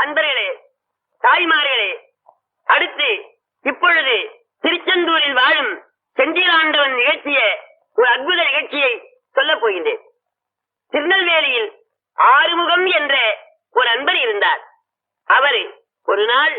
அன்பர்களே, தாய்மார்களே, அடுத்து இப்பொழுது திருச்செந்தூரில் வாழும் செந்திலாண்டவன் நிகழ்த்திய ஒரு அற்புத நிகழ்ச்சியை சொல்லப் போகின்றேன். திருநெல்வேலியில் ஆறுமுகம் என்ற ஒரு அன்பர் இருந்தார். அவர் ஒரு நாள்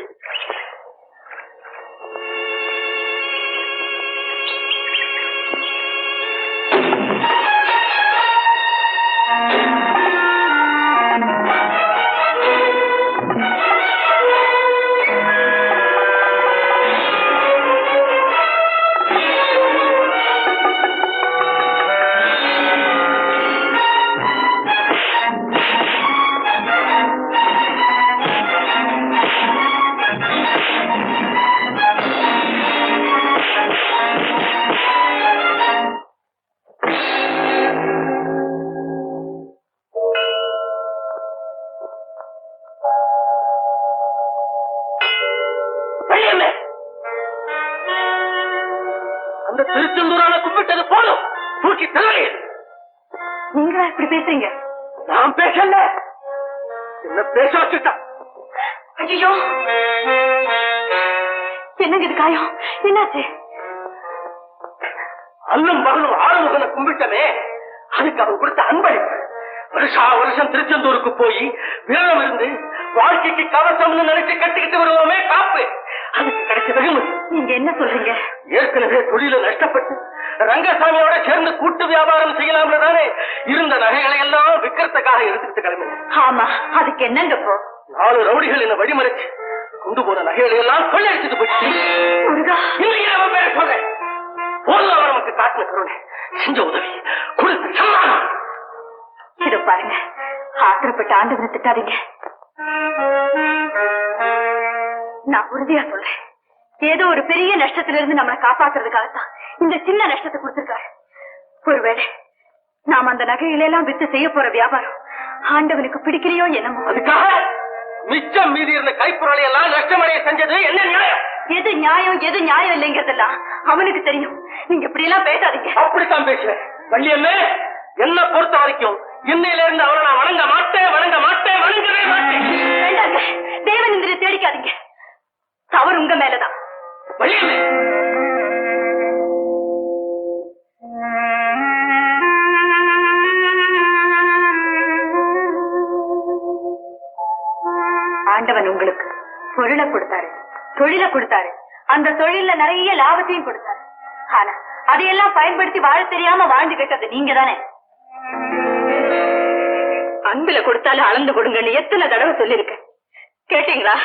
அந்த திருச்செந்தூரான கும்பிட்டது போதும், தூக்கி தலை. நீங்களா இப்படி பேசுறீங்க? நான் பேசல, என்ன பேச வச்சுட்டான். ஐயோ, என்னங்க இது காயம்? என்னாச்சு? அல்லும் பகலும் ஆறுமுகனை கும்பிட்டமே, அதுக்கு அவன் கொடுத்த அன்பளிப்பு. வருஷா வருஷம் திருச்செந்தூருக்கு போய் விரதம் இருந்து வாழ்க்கைக்கு கவசம்னு நினைச்சு கட்டிக்கிட்டு வருவோமே காப்பு, அதுக்கு கிடைச்ச வெகுமதி. நீங்க என்ன சொல்றீங்க? ஏற்கனவே தொழில நஷ்டப்பட்டு ரங்கசாமியோட சேர்ந்து கூட்டு வியாபாரம் செய்யலாம்னு தானே இருந்த நகைகளை எல்லாம் விற்கிறதுக்காக எடுத்துக்கிட்டு கிளம்பினேன். ஆமா, அதுக்கு என்னங்க இப்போ? 4 ரவுடிகள் என்ன வழிமறைச்சு கொண்டு போன நகைகளை எல்லாம் கொள்ளையடிச்சுட்டு போயிடுச்சு. சொல்றேன், போதும் அவர் நமக்கு காட்டின கருணை, செஞ்ச உதவி கொடுத்து சமாளம். இதோ பாருங்க, ஆத்திரப்பட்ட ஆண்டவனை திட்டாதீங்க. நான் உறுதியா சொல்றேன், ஏதோ ஒரு பெரிய நஷ்டத்திலிருந்து நம்மளை காப்பாத்துறதுக்காகத்தான் இந்த சின்ன நஷ்டத்தை கொடுத்திருக்காரு. ஒருவேளை நாம் அந்த நகைகளெல்லாம் வித்து செய்ய போற வியாபாரம் ஆண்டவனுக்கு பிடிக்கலையோ என்னமோ, அதுக்காக மிச்சம் மீதி இருந்த கைப்பொருளை எல்லாம் நஷ்டமடைய செஞ்சது என்ன நியாயம்? எது நியாயம் எது நியாயம் இல்லைங்கிறதெல்லாம் அவனுக்கு தெரியும். நீங்க இப்படி எல்லாம் பேசாதீங்க. அப்படித்தான் பேசுறேன் வள்ளியம்மே. என்ன பொறுத்த வரைக்கும் இன்னையில இருந்து அவரை நான் வணங்க மாட்டேன், வணங்க மாட்டேன், வணங்கவே மாட்டேன். வேண்டாங்க, தேவனிந்திர தேடிக்காதீங்க. தவறு உங்க மேலதான். வள்ளியம்மே, ஆண்டவன் உங்களுக்கு பொருளை கொடுத்தாரு, தொழிலை கொடுத்தாரு, அந்த தொழில நிறைய லாபத்தையும் கொடுத்தாரு. ஆனா அதையெல்லாம் பயன்படுத்தி வாழ தெரியாம வாழ்ந்து கேட்டது நீங்க தானே. அன்புல கொடுத்தாலும் அளந்து கொடுங்கன்னு எத்தனை தடவை சொல்லிருக்கேன், கேட்டீங்களா?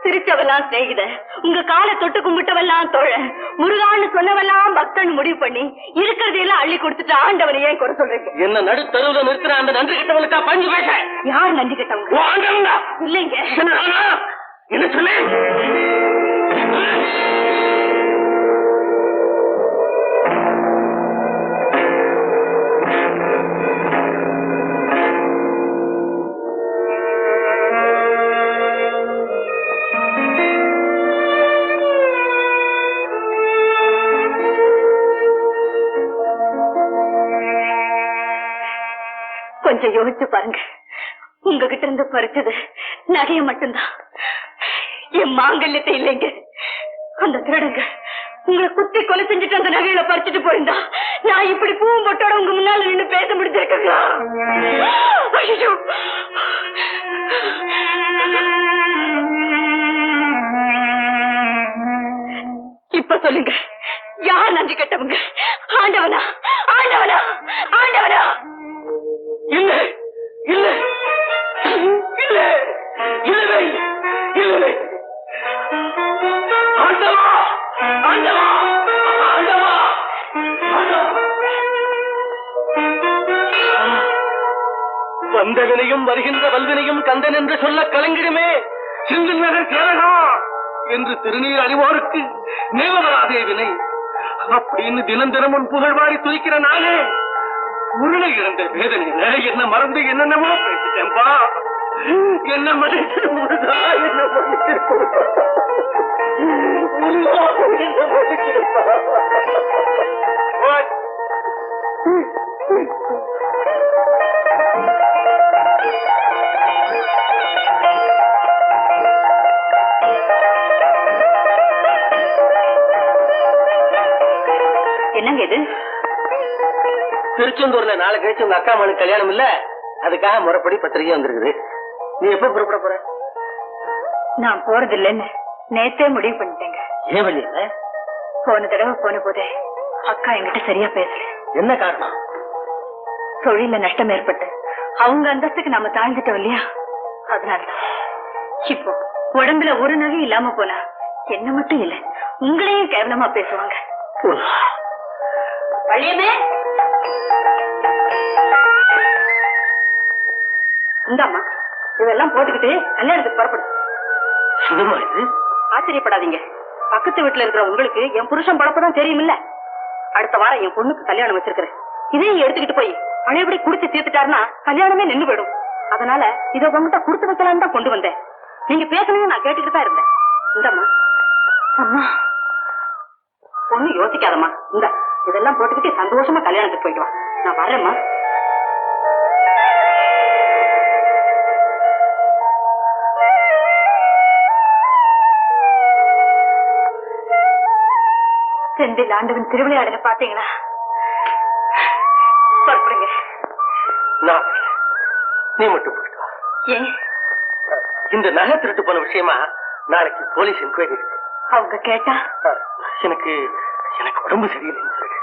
சிரிச்சவெல்லாம் சிநேகித, உங்க காலை தொட்டு கும்பிட்டவெல்லாம் தோழ, முருகான்னு சொன்னவெல்லாம் பக்தன் முடிவு பண்ணி இருக்கிறதையெல்லாம் அள்ளி கொடுத்துட்டு ஆண்டவனை ஏன் குறை சொல்றீங்க? என்ன நடுத்தருவுல நிறுத்துற அந்த நன்றி கிட்டவனுக்கா பஞ்சு பேச? யார் நன்றி கிட்டவங்க? இல்லைங்க. என்ன சொன்ன? கொஞ்சம் யோசிச்சு பாருங்க, உங்ககிட்ட இருந்து பறிச்சது நகைய மட்டும்தான், என் மாங்கல்யத்தை இல்லைங்க. அந்த திருடுங்க உங்களை குத்தி கொலை செஞ்சுட்டு அந்த நகையில பறிச்சுட்டு போயிருந்தா நான் இப்படி பூவும் பொட்டோட உங்க முன்னால நின்று பேச முடிஞ்சிருக்கா? இப்ப சொல்லுங்க, யார் நன்றி கெட்டவங்க? ஆண்டவனா? ஆண்டவனா? ஆண்டவனா? இல்ல இல்ல இல்ல, இல்லவே இல்லவே. ஆண்டவா, ஆண்டவா, ஆண்டவா, வந்தவினையும் வருகின்ற வல்வினையும் கந்தன் என்று சொல்ல கலங்கிடுமே சிந்து நகர் கேரகா என்று திருநீர் அறிவோருக்கு நேவராதே வினை அப்படின்னு தினம் தினமும் புகழ்வாரி துதிக்கிற நானே உருளை இழந்த வேதனையில என்ன மறந்து என்னென்னமோ பேசிட்டேன்பா. என்ன மன்னிச்சு முருகா, என்ன மன்னிச்சிருப்பா, என்ன மன்னிச்சிருப்பா. திருச்செந்தூர்ல நாளை கழிச்சு உங்க அக்கா மனுக்கு கல்யாணம் இல்ல, அதுக்காக முறைப்படி பத்திரிகை வந்திருக்குது. நீ எப்ப புறப்பட போற? நான் போறது இல்லைன்னு நேத்தே முடிவு பண்ணிட்டேங்க. ஏன் வழியில? போன தடவை போன போதே அக்கா என்கிட்ட சரியா பேசல. என்ன காரணம்? தொழில நஷ்டம் ஏற்பட்டு அவங்க அந்தஸ்துக்கு நாம தாழ்ந்துட்டோம் இல்லையா, அதனாலதான். இப்போ உடம்புல ஒரு நகை இல்லாம போனா என்ன மட்டும் இல்ல உங்களையும் கேவலமா பேசுவாங்க. வழியமே இந்தாம்மா, இதெல்லாம் போட்டுக்கிட்டு கல்யாணத்துக்கு புறப்படும். சுகமா இது? ஆச்சரியப்படாதீங்க, பக்கத்து வீட்டுல இருக்கிற உங்களுக்கு என் புருஷன் பழப்பதான் தெரியுமில்ல. அடுத்த வாரம் என் பொண்ணுக்கு கல்யாணம் வச்சிருக்கிறேன். இதையும் எடுத்துக்கிட்டு போய் பழையபடி குடிச்சு தீர்த்துட்டாருன்னா கல்யாணமே நின்று போயிடும். அதனால இதை உங்ககிட்ட கொடுத்து வைக்கலான்னு தான் கொண்டு வந்தேன். நீங்க பேசணும் நான் கேட்டுக்கிட்டு தான் இருந்தேன். இந்தம்மா. அம்மா ஒண்ணு யோசிக்காதம்மா, இந்த இதெல்லாம் போட்டுக்கிட்டு சந்தோஷமா கல்யாணத்துக்கு போயிட்டு வா. நான் வர்றேம்மா. செந்தில் ஆண்டவன் திருவிளையாடல பாத்தீங்களா? புறப்படுங்க. நீ மட்டும் போயிட்டு வா. ஏன்? இந்த நகை திருட்டு போன விஷயமா நாளைக்கு போலீஸ் என்கொயரி இருக்கு. அவங்க கேட்டா எனக்கு எனக்கு உடம்பு சரியில்லைன்னு சொல்லு.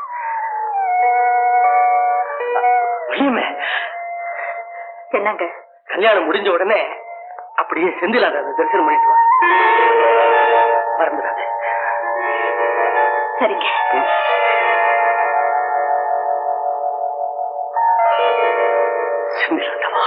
என்னங்க? கல்யாணம் முடிஞ்ச உடனே அப்படியே செந்திலாத தரிசனம் பண்ணிட்டு வா. மறந்துடாத. சரிங்க. செந்திலாதவா.